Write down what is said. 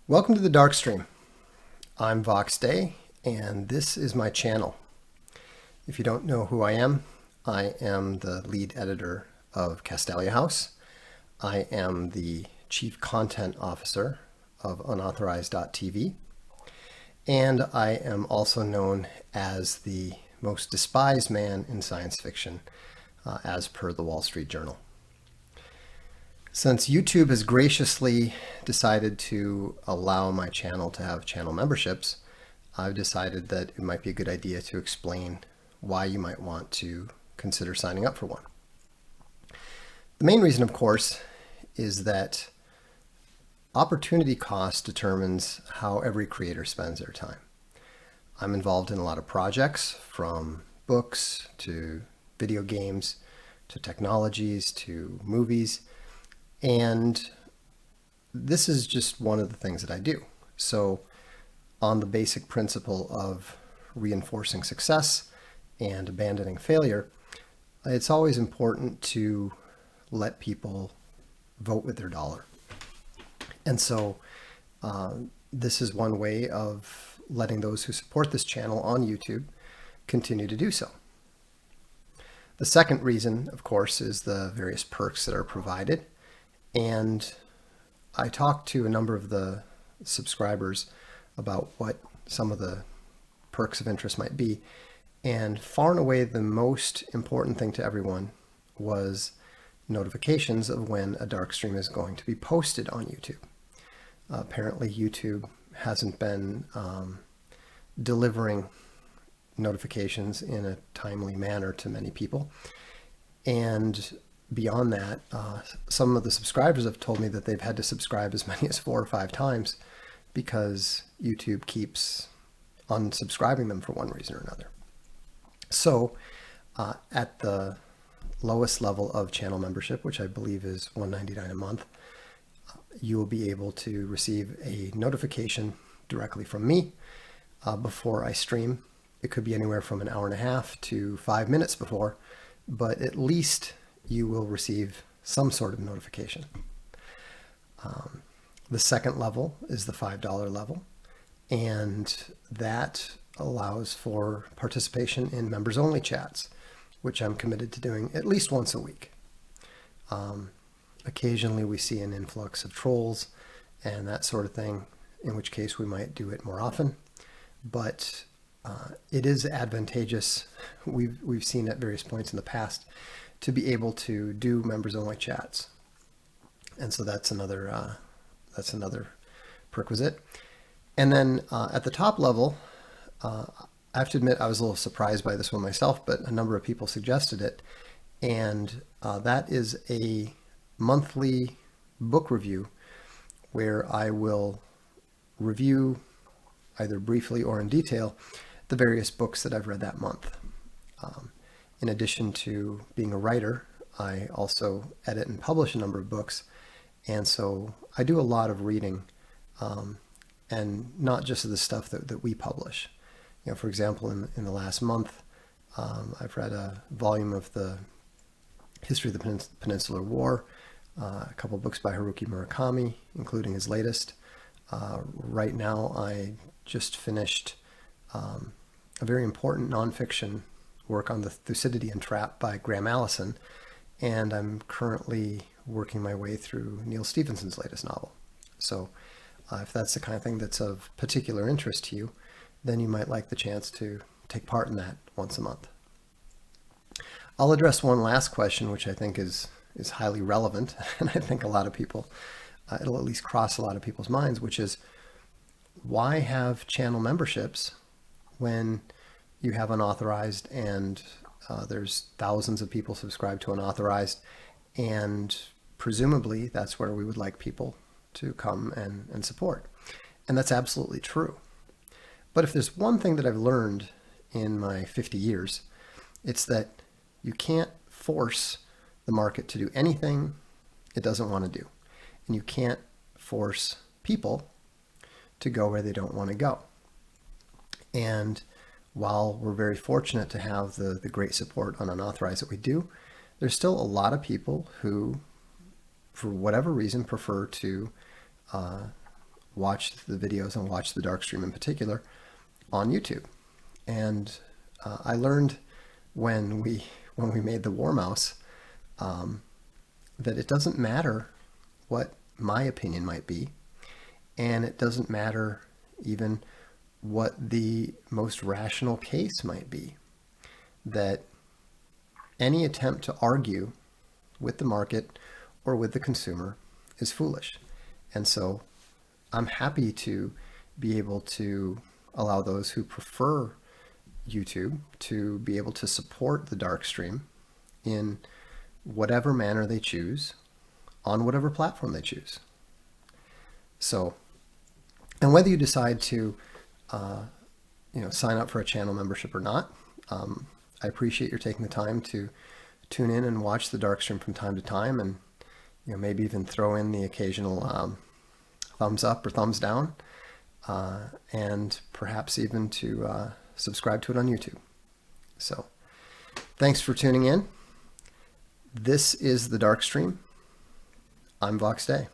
Welcome to the Darkstream. I'm Vox Day, and this is my channel. If you don't know who I am the lead editor of Castalia House. I am the chief content officer of unauthorized.tv, and I am also known as the most despised man in science fiction, as per the Wall Street Journal. Since YouTube has graciously decided to allow my channel to have channel memberships, I've decided that it might be a good idea to explain why you might want to consider signing up for one. The main reason, of course, is that opportunity cost determines how every creator spends their time. I'm involved in a lot of projects, from books to video games to technologies to movies. And this is just one of the things that I do. So on the basic principle of reinforcing success and abandoning failure, it's always important to let people vote with their dollar. And so this is one way of letting those who support this channel on YouTube continue to do so. The second reason, of course, is the various perks that are provided. And I talked to a number of the subscribers about what some of the perks of interest might be. And far and away, the most important thing to everyone was notifications of when a Darkstream is going to be posted on YouTube. Apparently, YouTube hasn't been delivering notifications in a timely manner to many people. And beyond that, some of the subscribers have told me that they've had to subscribe as many as 4 or 5 times because YouTube keeps unsubscribing them for one reason or another. So at the lowest level of channel membership, which I believe is $1.99 a month, you will be able to receive a notification directly from me before I stream. It could be anywhere from an hour and a half to 5 minutes before, but at least you will receive some sort of notification. The second level is the $5 level, and that allows for participation in members-only chats, which I'm committed to doing at least once a week. Occasionally we see an influx of trolls and that sort of thing, in which case we might do it more often. But it is advantageous, we've seen at various points in the past, to be able to do members-only chats. And so that's another prerequisite. And then at the top level, I have to admit I was a little surprised by this one myself, but a number of people suggested it. And that is a monthly book review where I will review, either briefly or in detail, the various books that I've read that month. In addition to being a writer, I also edit and publish a number of books. And so I do a lot of reading, and not just the stuff that we publish. You know, for example, in the last month, I've read a volume of the History of the Peninsular War, a couple of books by Haruki Murakami, including his latest. Right now, I just finished a very important nonfiction work on the Thucydidean Trap by Graham Allison, and I'm currently working my way through Neil Stephenson's latest novel. So if that's the kind of thing that's of particular interest to you, then you might like the chance to take part in that once a month. I'll address one last question, which I think is highly relevant, and I think a lot of people, it'll at least cross a lot of people's minds, which is, why have channel memberships when you have unauthorized and there's thousands of people subscribed to unauthorized, and presumably that's where we would like people to come and support. And that's absolutely true. But if there's one thing that I've learned in my 50 years, it's that you can't force the market to do anything it doesn't want to do. And you can't force people to go where they don't want to go. And while we're very fortunate to have the great support on unauthorized that we do, there's still a lot of people who, for whatever reason, prefer to watch the videos and watch the Darkstream in particular on YouTube. And I learned when we made the War Mouse that it doesn't matter what my opinion might be, and it doesn't matter even what the most rational case might be, that any attempt to argue with the market or with the consumer is foolish. And so I'm happy to be able to allow those who prefer YouTube to be able to support the Darkstream in whatever manner they choose, on whatever platform they choose. So, and whether you decide to sign up for a channel membership or not, I appreciate your taking the time to tune in and watch the Darkstream from time to time, and maybe even throw in the occasional thumbs up or thumbs down, and perhaps even to subscribe to it on YouTube. So thanks for tuning in. This is the Darkstream. I'm Vox Day.